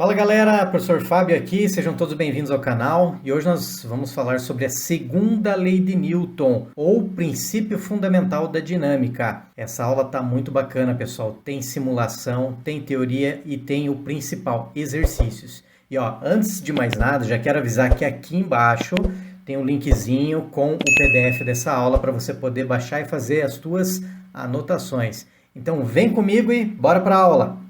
Fala galera, professor Fábio aqui, sejam todos bem-vindos ao canal e hoje nós vamos falar sobre a segunda lei de Newton, ou princípio fundamental da dinâmica. Essa aula tá muito bacana, pessoal, tem simulação, tem teoria e tem o principal, exercícios. E ó, antes de mais nada, já quero avisar que aqui embaixo tem um linkzinho com o PDF dessa aula para você poder baixar e fazer as suas anotações. Então vem comigo e bora para a aula!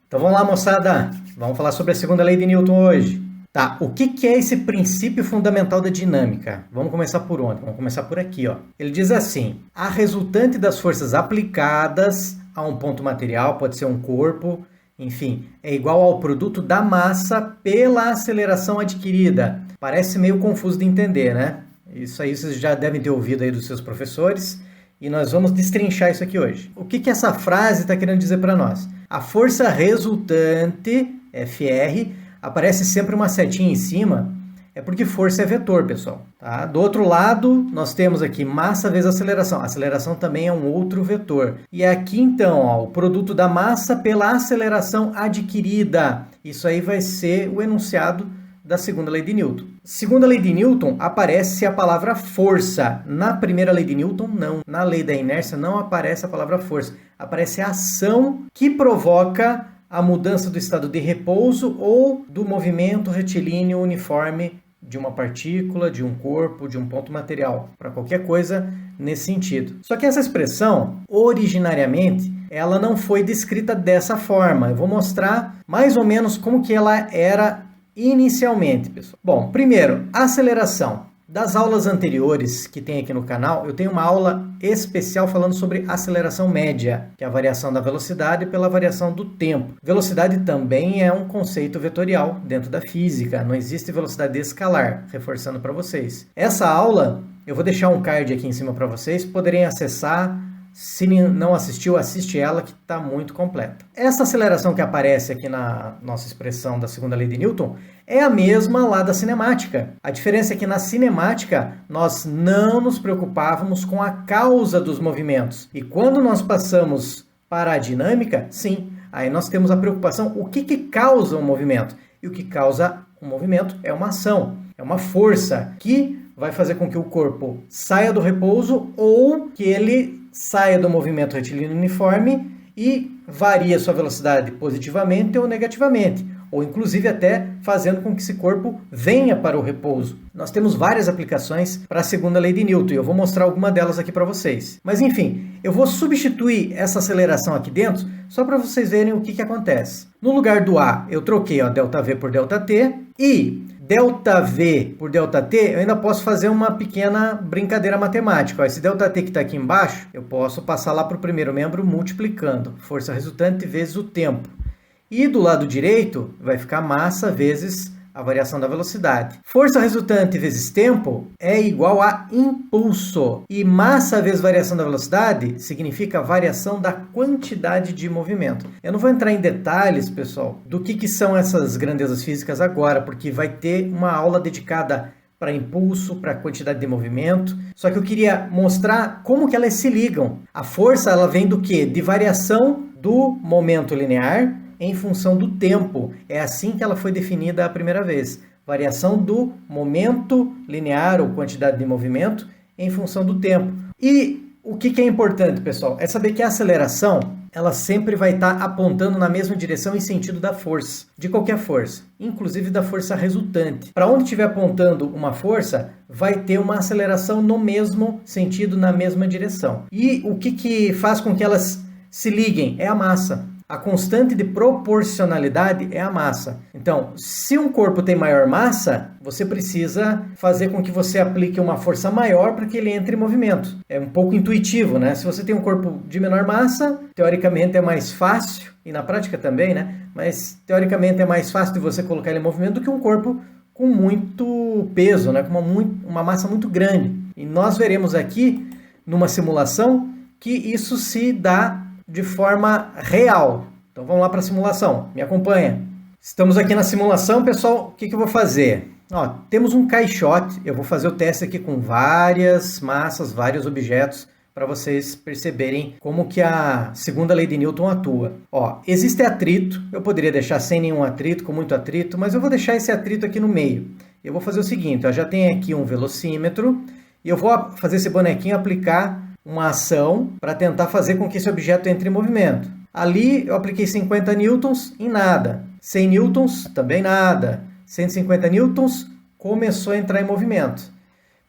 Então vamos lá, moçada, vamos falar sobre a segunda lei de Newton hoje. Tá, o que é esse princípio fundamental da dinâmica? Vamos começar por onde? Vamos começar por aqui, ó. Ele diz assim: a resultante das forças aplicadas a um ponto material, pode ser um corpo, enfim, é igual ao produto da massa pela aceleração adquirida. Parece meio confuso de entender, né? Isso aí vocês já devem ter ouvido aí dos seus professores. E nós vamos destrinchar isso aqui hoje. O que essa frase está querendo dizer para nós? A força resultante, FR, aparece sempre uma setinha em cima, é porque força é vetor, pessoal. Tá? Do outro lado, nós temos aqui massa vezes aceleração. Aceleração também é um outro vetor. E aqui, então, ó, o produto da massa pela aceleração adquirida. Isso aí vai ser o enunciado da segunda lei de Newton. Segunda lei de Newton, aparece a palavra força. Na primeira lei de Newton, não. Na lei da inércia, não aparece a palavra força. Aparece a ação que provoca a mudança do estado de repouso ou do movimento retilíneo uniforme de uma partícula, de um corpo, de um ponto material, para qualquer coisa nesse sentido. Só que essa expressão, originariamente, ela não foi descrita dessa forma. Eu vou mostrar mais ou menos como que ela era inicialmente, pessoal. Bom, primeiro, aceleração. Das aulas anteriores que tem aqui no canal, eu tenho uma aula especial falando sobre aceleração média, que é a variação da velocidade pela variação do tempo. Velocidade também é um conceito vetorial dentro da física, não existe velocidade escalar, reforçando para vocês. Essa aula, eu vou deixar um card aqui em cima para vocês poderem acessar. Se não assistiu, assiste ela, que está muito completa. Essa aceleração que aparece aqui na nossa expressão da segunda lei de Newton é a mesma lá da cinemática. A diferença é que na cinemática nós não nos preocupávamos com a causa dos movimentos. E quando nós passamos para a dinâmica, sim, aí nós temos a preocupação, o que causa o movimento? E o que causa o movimento é uma ação, é uma força que vai fazer com que o corpo saia do repouso ou que ele saia do movimento retilíneo uniforme e varia sua velocidade positivamente ou negativamente, ou inclusive até fazendo com que esse corpo venha para o repouso. Nós temos várias aplicações para a segunda lei de Newton e eu vou mostrar alguma delas aqui para vocês. Mas enfim, eu vou substituir essa aceleração aqui dentro só para vocês verem o que acontece. No lugar do A, eu troquei ΔV por ΔT e ΔV por ΔT, eu ainda posso fazer uma pequena brincadeira matemática. Esse ΔT que está aqui embaixo, eu posso passar lá para o primeiro membro multiplicando. Força resultante vezes o tempo. E do lado direito, vai ficar massa vezes a variação da velocidade. Força resultante vezes tempo é igual a impulso. E massa vezes variação da velocidade significa variação da quantidade de movimento. Eu não vou entrar em detalhes, pessoal, do que são essas grandezas físicas agora, porque vai ter uma aula dedicada para impulso, para quantidade de movimento. Só que eu queria mostrar como que elas se ligam. A força, ela vem do quê? De variação do momento linear em função do tempo. É assim que ela foi definida a primeira vez. Variação do momento linear ou quantidade de movimento em função do tempo. E o que é importante, pessoal? É saber que a aceleração, ela sempre vai estar apontando na mesma direção e sentido da força, de qualquer força, inclusive da força resultante. Para onde estiver apontando uma força, vai ter uma aceleração no mesmo sentido, na mesma direção. E o que faz com que elas se liguem? É a massa. A constante de proporcionalidade é a massa. Então, se um corpo tem maior massa, você precisa fazer com que você aplique uma força maior para que ele entre em movimento. É um pouco intuitivo, né? Se você tem um corpo de menor massa, teoricamente é mais fácil, e na prática também, né? Mas teoricamente é mais fácil de você colocar ele em movimento do que um corpo com muito peso, né? Com uma massa muito grande. E nós veremos aqui, numa simulação, que isso se dá de forma real. Então vamos lá para a simulação, me acompanha. Estamos aqui na simulação, pessoal, o que eu vou fazer? Ó, temos um caixote, eu vou fazer o teste aqui com várias massas, vários objetos, para vocês perceberem como que a segunda lei de Newton atua. Ó, existe atrito, eu poderia deixar sem nenhum atrito, com muito atrito, mas eu vou deixar esse atrito aqui no meio. Eu vou fazer o seguinte, eu já tenho aqui um velocímetro e eu vou fazer esse bonequinho aplicar uma ação para tentar fazer com que esse objeto entre em movimento. Ali eu apliquei 50 newtons em nada, 100 newtons também nada, 150 newtons começou a entrar em movimento.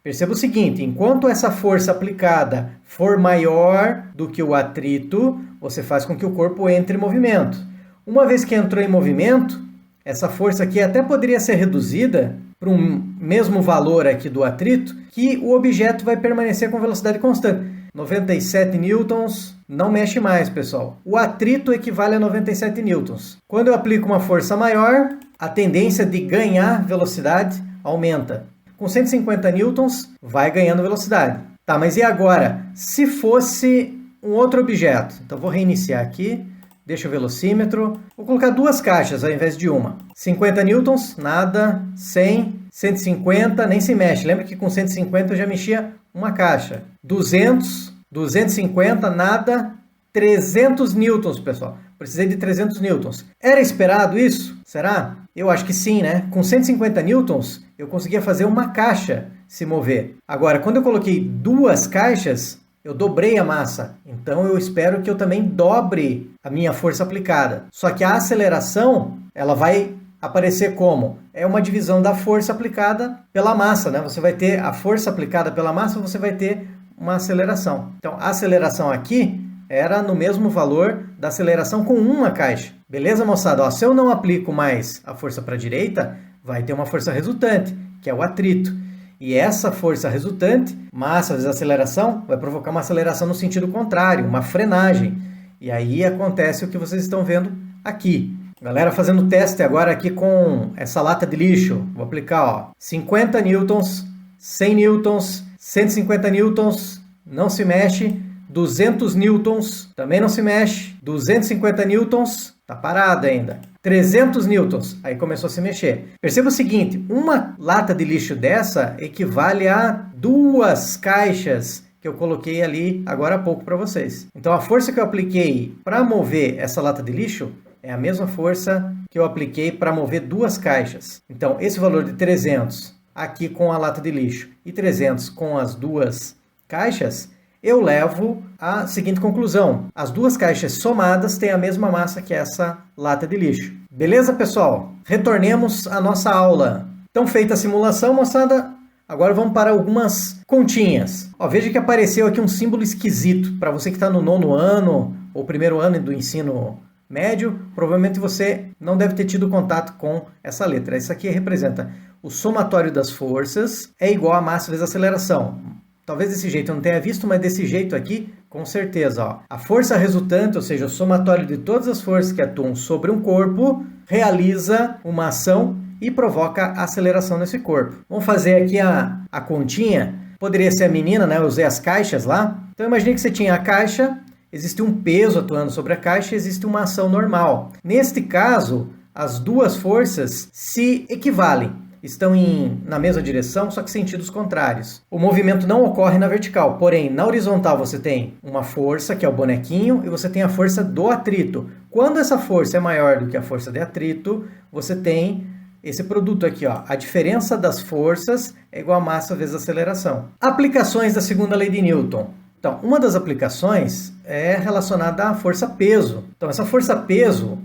Perceba o seguinte, enquanto essa força aplicada for maior do que o atrito, você faz com que o corpo entre em movimento. Uma vez que entrou em movimento, essa força aqui até poderia ser reduzida para um mesmo valor aqui do atrito, que o objeto vai permanecer com velocidade constante. 97 newtons, não mexe mais, pessoal. O atrito equivale a 97 newtons. Quando eu aplico uma força maior, a tendência de ganhar velocidade aumenta. Com 150 newtons, vai ganhando velocidade. Tá, mas e agora? Se fosse um outro objeto? Então, vou reiniciar aqui. Deixa o velocímetro. Vou colocar duas caixas ao invés de uma. 50 newtons, nada. 100, 150, nem se mexe. Lembra que com 150 eu já mexia uma caixa. 200, 250, nada. 300 newtons, pessoal. Precisei de 300 newtons. Era esperado isso? Será? Eu acho que sim, né? Com 150 newtons, eu conseguia fazer uma caixa se mover. Agora, quando eu coloquei duas caixas, eu dobrei a massa. Então, eu espero que eu também dobre a minha força aplicada. Só que a aceleração, ela vai aparecer como? É uma divisão da força aplicada pela massa, né? Você vai ter a força aplicada pela massa, você vai ter uma aceleração. Então, a aceleração aqui era no mesmo valor da aceleração com uma caixa. Beleza, moçada? Ó, se eu não aplico mais a força para a direita, vai ter uma força resultante, que é o atrito. E essa força resultante, massa vezes aceleração, vai provocar uma aceleração no sentido contrário, uma frenagem. E aí acontece o que vocês estão vendo aqui. Galera fazendo teste agora aqui com essa lata de lixo. Vou aplicar, ó, 50 newtons, 100 newtons, 150 newtons, não se mexe. 200 newtons, também não se mexe. 250 newtons, tá parado ainda. 300 newtons, aí começou a se mexer. Perceba o seguinte, uma lata de lixo dessa equivale a duas caixas que eu coloquei ali agora há pouco para vocês. Então a força que eu apliquei para mover essa lata de lixo é a mesma força que eu apliquei para mover duas caixas. Então esse valor de 300 aqui com a lata de lixo e 300 com as duas caixas, eu levo à seguinte conclusão. As duas caixas somadas têm a mesma massa que essa lata de lixo. Beleza, pessoal? Retornemos à nossa aula. Então, feita a simulação, moçada, agora vamos para algumas continhas. Ó, veja que apareceu aqui um símbolo esquisito. Para você que está no 9º ano ou 1º ano do ensino médio, provavelmente você não deve ter tido contato com essa letra. Isso aqui representa o somatório das forças é igual a massa vezes aceleração. Talvez desse jeito eu não tenha visto, mas desse jeito aqui, com certeza. Ó. A força resultante, ou seja, o somatório de todas as forças que atuam sobre um corpo, realiza uma ação e provoca aceleração nesse corpo. Vamos fazer aqui a continha. Poderia ser a menina, né? Eu usei as caixas lá. Então imagine que você tinha a caixa, existe um peso atuando sobre a caixa e existe uma ação normal. Neste caso, as duas forças se equivalem. Estão na mesma direção, só que sentidos contrários. O movimento não ocorre na vertical, porém, na horizontal você tem uma força, que é o bonequinho, e você tem a força do atrito. Quando essa força é maior do que a força de atrito, você tem esse produto aqui, ó. A diferença das forças é igual a massa vezes aceleração. Aplicações da segunda lei de Newton. Então, uma das aplicações é relacionada à força-peso. Então, essa força-peso,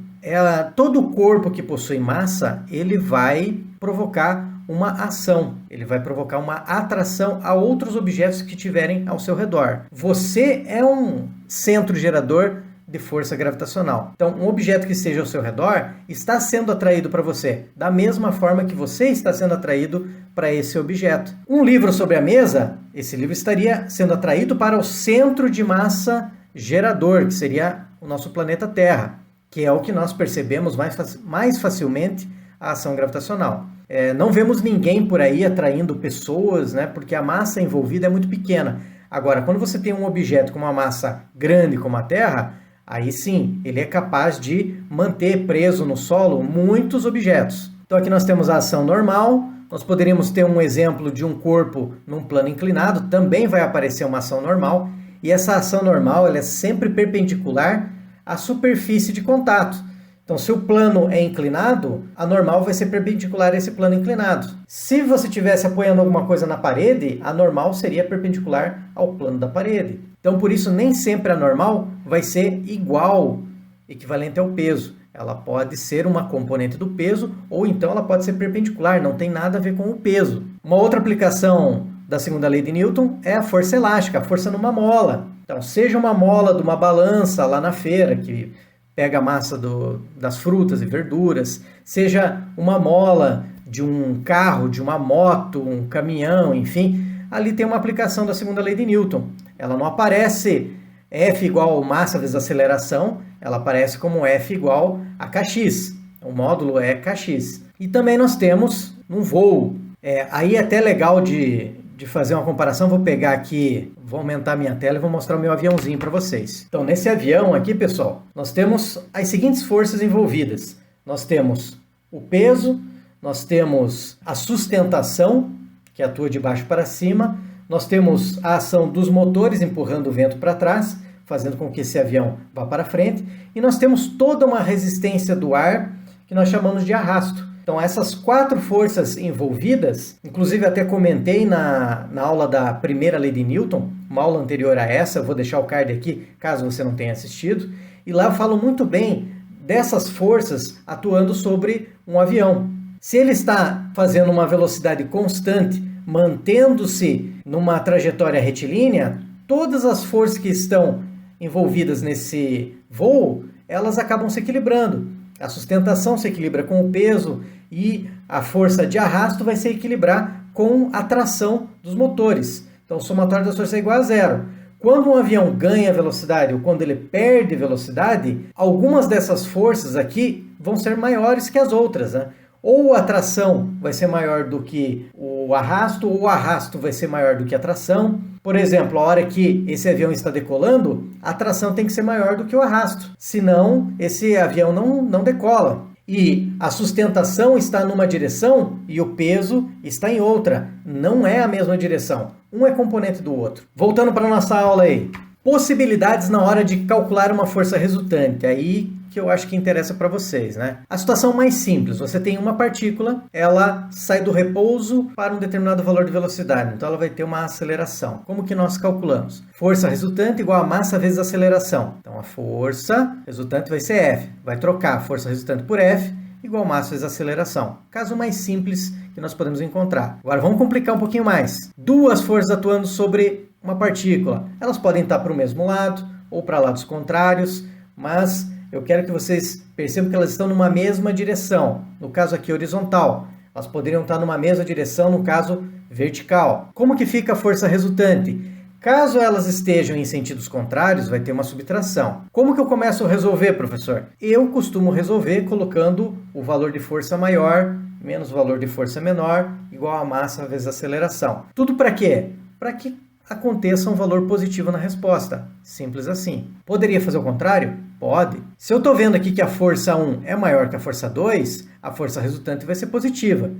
todo o corpo que possui massa, ele vai provocar uma ação, ele vai provocar uma atração a outros objetos que estiverem ao seu redor. Você é um centro gerador de força gravitacional. Então, um objeto que esteja ao seu redor está sendo atraído para você, da mesma forma que você está sendo atraído para esse objeto. Um livro sobre a mesa, esse livro estaria sendo atraído para o centro de massa gerador, que seria o nosso planeta Terra, que é o que nós percebemos mais facilmente a ação gravitacional. Não vemos ninguém por aí atraindo pessoas, né, porque a massa envolvida é muito pequena. Agora, quando você tem um objeto com uma massa grande como a Terra, aí sim, ele é capaz de manter preso no solo muitos objetos. Então aqui nós temos a ação normal, nós poderíamos ter um exemplo de um corpo num plano inclinado, também vai aparecer uma ação normal, e essa ação normal ela é sempre perpendicular à superfície de contato. Então, se o plano é inclinado, a normal vai ser perpendicular a esse plano inclinado. Se você estivesse apoiando alguma coisa na parede, a normal seria perpendicular ao plano da parede. Então, por isso, nem sempre a normal vai ser igual, equivalente ao peso. Ela pode ser uma componente do peso, ou então ela pode ser perpendicular, não tem nada a ver com o peso. Uma outra aplicação da segunda lei de Newton é a força elástica, a força numa mola. Então, seja uma mola de uma balança lá na feira, que pega a massa das frutas e verduras, seja uma mola de um carro, de uma moto, um caminhão, enfim, ali tem uma aplicação da segunda lei de Newton. Ela não aparece F igual massa vezes aceleração, ela aparece como F igual a kx. O módulo é kx. E também nós temos um voo. Aí é até legal de fazer uma comparação. Vou pegar aqui, vou aumentar a minha tela e vou mostrar o meu aviãozinho para vocês. Então, nesse avião aqui, pessoal, nós temos as seguintes forças envolvidas. Nós temos o peso, nós temos a sustentação, que atua de baixo para cima, nós temos a ação dos motores empurrando o vento para trás, fazendo com que esse avião vá para frente, e nós temos toda uma resistência do ar, que nós chamamos de arrasto. Então, essas 4 forças envolvidas, inclusive até comentei na aula da primeira lei de Newton, uma aula anterior a essa, eu vou deixar o card aqui, caso você não tenha assistido, e lá eu falo muito bem dessas forças atuando sobre um avião. Se ele está fazendo uma velocidade constante, mantendo-se numa trajetória retilínea, todas as forças que estão envolvidas nesse voo, elas acabam se equilibrando. A sustentação se equilibra com o peso e a força de arrasto vai se equilibrar com a tração dos motores. Então, o somatório das forças é igual a zero. Quando um avião ganha velocidade ou quando ele perde velocidade, algumas dessas forças aqui vão ser maiores que as outras, né? Ou a tração vai ser maior do que o arrasto, ou o arrasto vai ser maior do que a tração. Por exemplo, a hora que esse avião está decolando, a tração tem que ser maior do que o arrasto. Senão, esse avião não decola. E a sustentação está numa direção e o peso está em outra. Não é a mesma direção. Um é componente do outro. Voltando para a nossa aula aí. Possibilidades na hora de calcular uma força resultante. Aí que eu acho que interessa para vocês, né? A situação mais simples, você tem uma partícula, ela sai do repouso para um determinado valor de velocidade, então ela vai ter uma aceleração. Como que nós calculamos? Força resultante igual a massa vezes aceleração. Então a força resultante vai ser F, vai trocar a força resultante por F igual a massa vezes aceleração. Caso mais simples que nós podemos encontrar. Agora vamos complicar um pouquinho mais. 2 forças atuando sobre uma partícula, elas podem estar para o mesmo lado ou para lados contrários, mas eu quero que vocês percebam que elas estão numa mesma direção. No caso aqui horizontal, elas poderiam estar numa mesma direção, no caso vertical. Como que fica a força resultante? Caso elas estejam em sentidos contrários, vai ter uma subtração. Como que eu começo a resolver, professor? Eu costumo resolver colocando o valor de força maior menos o valor de força menor igual a massa vezes aceleração. Tudo para quê? Para que aconteça um valor positivo na resposta. Simples assim. Poderia fazer o contrário? Pode. Se eu estou vendo aqui que a força 1 é maior que a força 2, a força resultante vai ser positiva.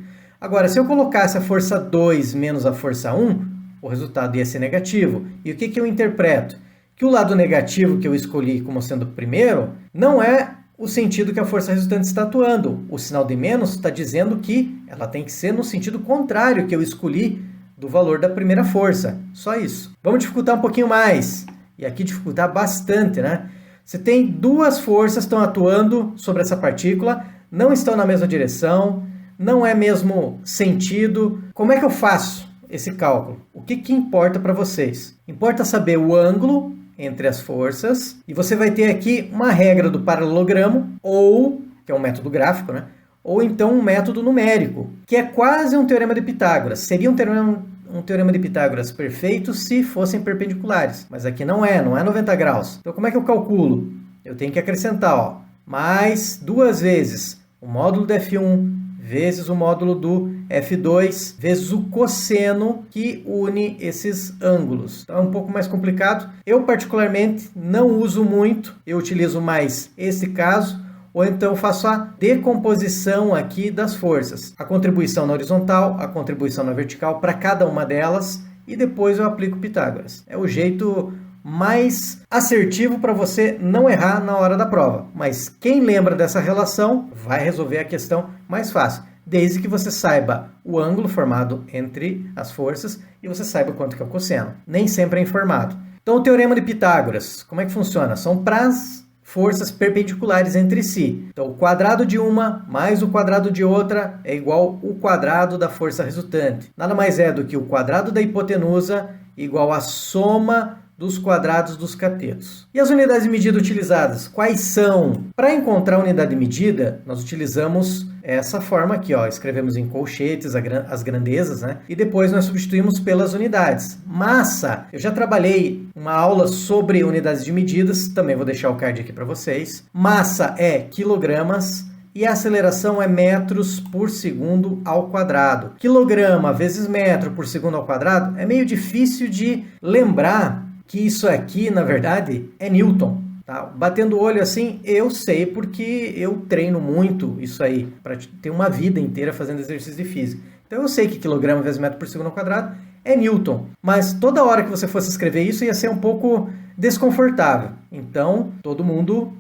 Agora, se eu colocasse a força 2 menos a força 1, o resultado ia ser negativo. E o que eu interpreto? Que o lado negativo que eu escolhi como sendo o primeiro não é o sentido que a força resultante está atuando. O sinal de menos está dizendo que ela tem que ser no sentido contrário que eu escolhi do valor da primeira força. Só isso. Vamos dificultar um pouquinho mais. E aqui dificultar bastante, né? Você tem 2 forças que estão atuando sobre essa partícula, não estão na mesma direção, não é mesmo sentido. Como é que eu faço esse cálculo? O que importa para vocês? Importa saber o ângulo entre as forças, e você vai ter aqui uma regra do paralelogramo, ou, que é um método gráfico, né? Ou então um método numérico, que é quase um teorema de Pitágoras. Seria um teorema de Pitágoras perfeito se fossem perpendiculares, mas aqui não é 90 graus. Então como é que eu calculo? Eu tenho que acrescentar, ó, mais 2 vezes o módulo do F1 vezes o módulo do F2 vezes o cosseno que une esses ângulos. Então é um pouco mais complicado. Eu particularmente não uso muito, eu utilizo mais esse caso, ou então faço a decomposição aqui das forças. A contribuição na horizontal, a contribuição na vertical para cada uma delas, e depois eu aplico Pitágoras. É o jeito mais assertivo para você não errar na hora da prova. Mas quem lembra dessa relação vai resolver a questão mais fácil, desde que você saiba o ângulo formado entre as forças e você saiba quanto que é o cosseno. Nem sempre é informado. Então o Teorema de Pitágoras, como é que funciona? São pras forças perpendiculares entre si. Então o quadrado de uma mais o quadrado de outra é igual ao quadrado da força resultante. Nada mais é do que o quadrado da hipotenusa igual à soma dos quadrados dos catetos. E as unidades de medida utilizadas, quais são? Para encontrar a unidade de medida, nós utilizamos essa forma aqui, ó. Escrevemos em colchetes as grandezas, né? E depois nós substituímos pelas unidades. Massa, eu já trabalhei uma aula sobre unidades de medidas, também vou deixar o card aqui para vocês. Massa é quilogramas e a aceleração é metros por segundo ao quadrado. Quilograma vezes metro por segundo ao quadrado é meio difícil de lembrar que isso aqui, na verdade, é Newton. Tá? Batendo o olho assim, eu sei porque eu treino muito isso aí, para ter uma vida inteira fazendo exercício de física. Então eu sei que quilograma vezes metro por segundo ao quadrado é Newton. Mas toda hora que você fosse escrever isso ia ser um pouco desconfortável. Então todo mundo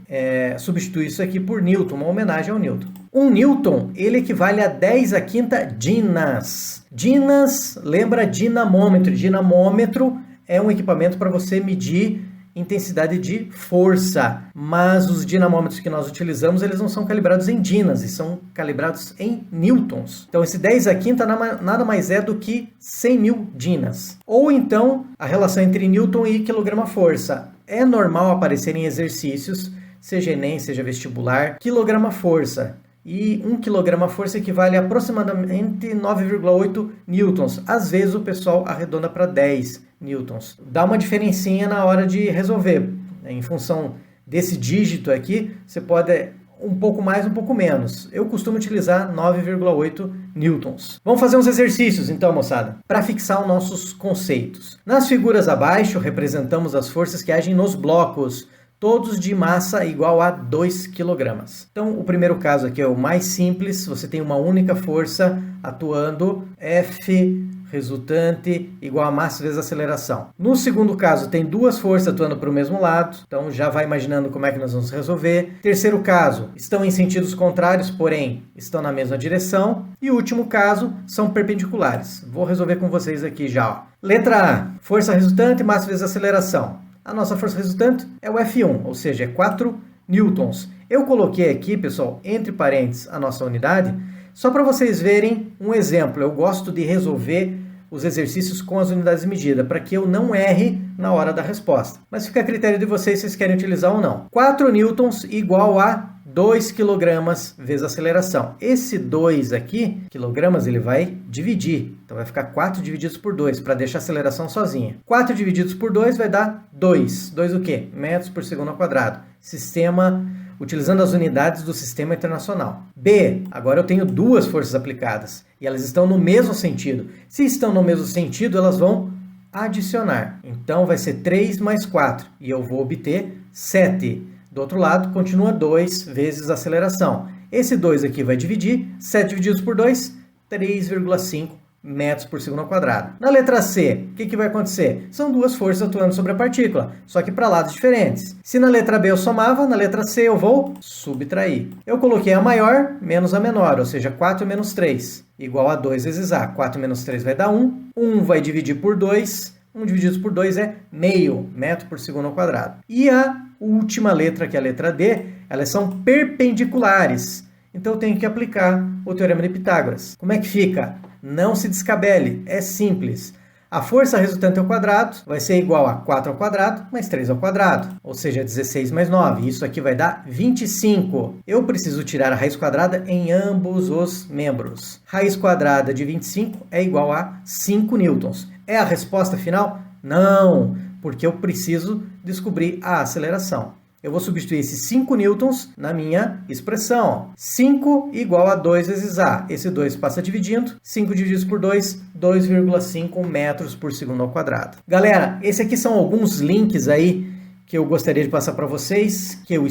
substitui isso aqui por Newton, uma homenagem ao Newton. Um Newton, ele equivale a 10 à quinta dinas. Dinas, lembra dinamômetro. Dinamômetro é um equipamento para você medir intensidade de força, mas os dinamômetros que nós utilizamos, eles não são calibrados em dinas, e são calibrados em newtons. Então esse 10 à quinta nada mais é do que 100 mil dinas. Ou então, a relação entre newton e quilograma-força. É normal aparecer em exercícios, seja Enem, seja vestibular, quilograma-força. E 1 quilograma-força equivale a aproximadamente 9,8 newtons. Às vezes o pessoal arredonda para 10 newtons. Dá uma diferencinha na hora de resolver. Em função desse dígito aqui, você pode um pouco mais, um pouco menos. Eu costumo utilizar 9,8 newtons. Vamos fazer uns exercícios então, moçada, para fixar os nossos conceitos. Nas figuras abaixo, representamos as forças que agem nos blocos, todos de massa igual a 2 kg. Então, o primeiro caso aqui é o mais simples, você tem uma única força atuando, F resultante igual a massa vezes aceleração. No segundo caso, tem duas forças atuando para o mesmo lado, então já vai imaginando como é que nós vamos resolver. Terceiro caso, estão em sentidos contrários, porém estão na mesma direção. E o último caso, são perpendiculares. Vou resolver com vocês aqui já. Ó. Letra A, força resultante, massa vezes aceleração. A nossa força resultante é o F1, ou seja, é 4 newtons. Eu coloquei aqui, pessoal, entre parênteses, a nossa unidade, só para vocês verem um exemplo. Eu gosto de resolver os exercícios com as unidades de medida, para que eu não erre na hora da resposta. Mas fica a critério de vocês se vocês querem utilizar ou não. 4 newtons igual a 2 kg vezes aceleração. Esse 2 aqui, quilogramas, ele vai dividir. Então vai ficar 4 divididos por 2, para deixar a aceleração sozinha. 4 divididos por 2 vai dar 2. 2 o quê? Metros por segundo ao quadrado. Sistema, utilizando as unidades do Sistema Internacional. B, agora eu tenho duas forças aplicadas. E elas estão no mesmo sentido. Se estão no mesmo sentido, elas vão adicionar. Então vai ser 3 mais 4. E eu vou obter 7. Do outro lado, continua 2 vezes a aceleração. Esse 2 aqui vai dividir, 7 divididos por 2, 3,5 metros por segundo ao quadrado. Na letra C, o que vai acontecer? São duas forças atuando sobre a partícula, só que para lados diferentes. Se na letra B eu somava, na letra C eu vou subtrair. Eu coloquei a maior menos a menor, ou seja, 4 menos 3, igual a 2 vezes A. 4 menos 3 vai dar 1. 1 vai dividir por 2. 1 dividido por 2 é meio metro por segundo ao quadrado. E a última letra, que é a letra D, elas são perpendiculares. Então eu tenho que aplicar o Teorema de Pitágoras. Como é que fica? Não se descabele, é simples. A força resultante ao quadrado vai ser igual a 4 ao quadrado mais 3 ao quadrado, ou seja, 16 mais 9. Isso aqui vai dar 25. Eu preciso tirar a raiz quadrada em ambos os membros. Raiz quadrada de 25 é igual a 5 newtons. É a resposta final? Não, porque eu preciso descobrir a aceleração. Eu vou substituir esses 5 newtons na minha expressão. 5 igual a 2 vezes A. Esse 2 passa dividindo. 5 divididos por 2, 2,5 metros por segundo ao quadrado. Galera, esses aqui são alguns links aí que eu gostaria de passar para vocês, que eu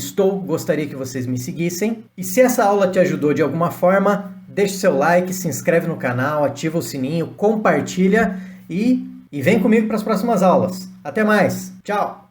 gostaria que vocês me seguissem. E se essa aula te ajudou de alguma forma, deixe seu like, se inscreve no canal, ativa o sininho, compartilha e vem comigo para as próximas aulas. Até mais. Tchau!